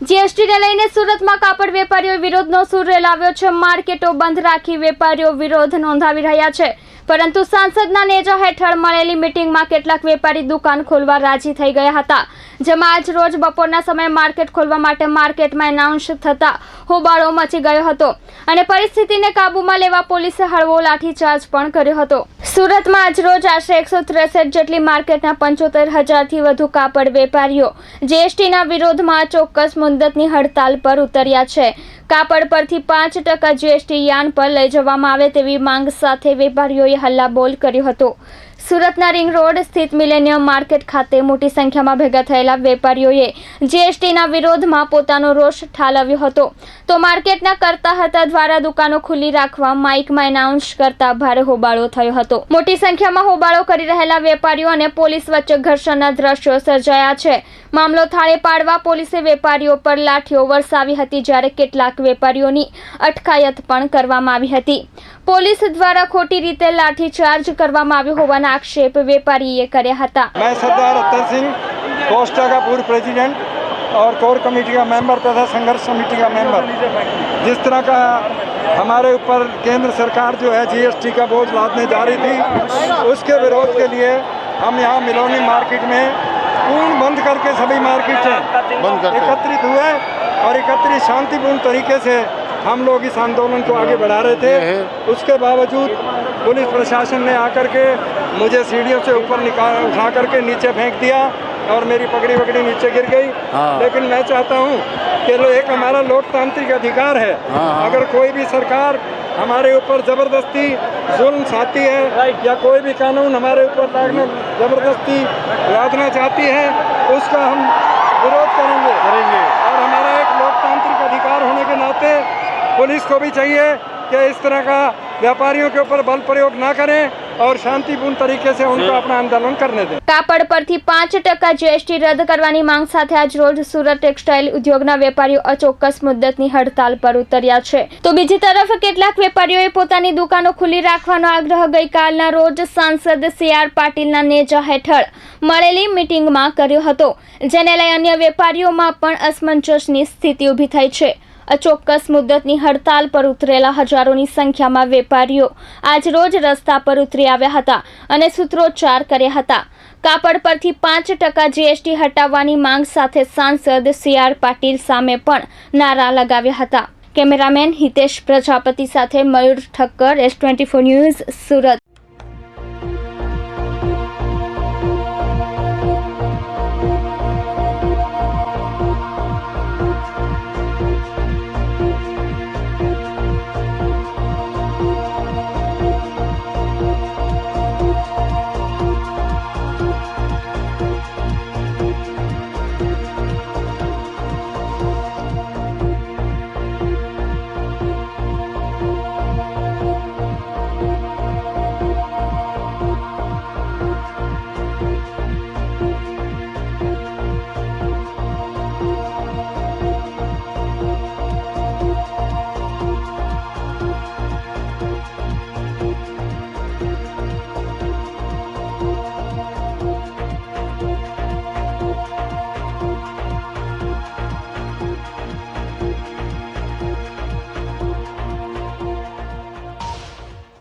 જીએસટીને લઈને સુરતમાં કાપડ વેપારીઓ વિરોધનો સૂર રેલાવ્યો છે। માર્કેટો બંધ રાખી વેપારીઓ વિરોધ નોંધાવી રહ્યા છે, પરંતુ સાંસદના નેજા હેઠળ મળેલી મીટિંગમાં કેટલાક વેપારી દુકાન ખોલવા રાજી થઈ ગયા હતા, જેમાં આજ રોજ બપોરના સમયે માર્કેટ ખોલવા માટે માર્કેટમાં એનાઉન્સ થતા હોબાળો મચી ગયો હતો અને પરિસ્થિતિને કાબૂમાં લેવા પોલીસે હળવો લાઠીચાર્જ પણ કર્યો હતો। સુરતમાં આજ રોજ આશરે 163 જેટલી માર્કેટના 75,000થી વધુ કાપડ વેપારીઓ જીએસટીના વિરોધમાં ચોક્કસ મુદ્દતની હડતાલ પર ઉતર્યા છે। કાપડ પરથી 5% જીએસટી યાન પર લઈ જવામાં આવે તેવી માંગ સાથે વેપારીઓએ હલ્લાબોલ કર્યો હતો। સુરતના રિંગ રોડ સ્થિત મિલેનિયમ માર્કેટ ખાતે મોટી સંખ્યામાં ભેગા થયેલા વેપારીઓએ જીએસટીના વિરોધમાં પોતાનો રોષ ઠાલવ્યો હતો, તો માર્કેટના કરતા હતા દ્વારા દુકાનો ખુલ્લી રાખવા માઇકમાં એનાઉન્સ કરતા ભારે હોબાળો થયો હતો। મોટી સંખ્યામાં હોબાળો કરી રહેલા વેપારીઓ અને પોલીસ વચ્ચે ઘર્ષણના દ્રશ્યો સર્જાયા છે। મામલો થાળે પાડવા પોલીસે વેપારીઓ પર લાઠીઓ વરસાવી હતી, જ્યારે કેટલાક વેપારીઓની અટકાયત પણ કરવામાં આવી હતી। પોલીસ દ્વારા ખોટી રીતે લાઠીચાર્જ કરવામાં આવ્યો હોવાના आक्षेप व्यापारी કર્યા હતા। मैं सरदार अत्तर सिंह, कोस्टा का पूर्व प्रेसिडेंट और कोर कमेटी का मेंबर तथा संघर्ष समिति का मेंबर। जिस तरह का हमारे ऊपर केंद्र सरकार जो है जीएसटी का बोझ लादने जा रही थी, उसके विरोध के लिए हम यहाँ मिलोनी मार्केट में पूर्ण बंद करके सभी मार्केटें एकत्रित हुए और एकत्रित शांतिपूर्ण तरीके से हम लोग इस आंदोलन को आगे बढ़ा रहे थे। उसके बावजूद पुलिस प्रशासन ने आकर के मुझे सीढ़ियों से ऊपर उठा करके नीचे फेंक दिया और मेरी पगड़ी वगड़ी नीचे गिर गई। लेकिन मैं चाहता हूँ कि एक हमारा लोकतांत्रिक अधिकार है, अगर कोई भी सरकार हमारे ऊपर ज़बरदस्ती जुल्म चाहती है या कोई भी कानून हमारे ऊपर लागने ज़बरदस्ती लादना चाहती है, उसका हम विरोध करेंगे। और हमारा एक लोकतांत्रिक अधिकार होने के नाते पुलिस को भी चाहिए कि इस तरह का व्यापारियों के ऊपर बल प्रयोग ना करें और शांतिपूर्ण तरीके से उनको अपना आंदोलन करने दें। कापड़ परથી 5% जीएसटी રદ કરવાની માંગ સાથે આજ રોજ સુરત ટેક્સટાઇલ ઉદ્યોગના વેપારીઓ અચોક્કસ મુદ્દતની હડતાલ પર ઉતર્યા છે, તો બીજી તરફ કેટલાક વેપારીઓએ પોતાની દુકાનો ખુલ્લી રાખવાનો આગ્રહ ગઈકાલના રોજ સાંસદ CR પાટીલના નેજા હેઠળ મળેલી મીટિંગમાં કર્યો હતો, જેને લઈ અન્ય વેપારીઓમાં પણ અસમંજસની સ્થિતિ ઊભી થઈ છે। અચોક્કસ મુદ્દતની હડતાલ પર ઉતરેલા હજારોની સંખ્યામાં વેપારીઓ આજ રોજ રસ્તા પર ઉતરી આવ્યા હતા અને સૂત્રોચ્ચાર કર્યા હતા। કાપડ પરથી 5% જીએસટી હટાવવાની માંગ સાથે સાંસદ CR પાટીલ સામે પણ નારા લગાવ્યા હતા। કેમેરામેન હિતેશ પ્રજાપતિ સાથે મયુર ઠક્કર, S24 ન્યૂઝ, સુરત।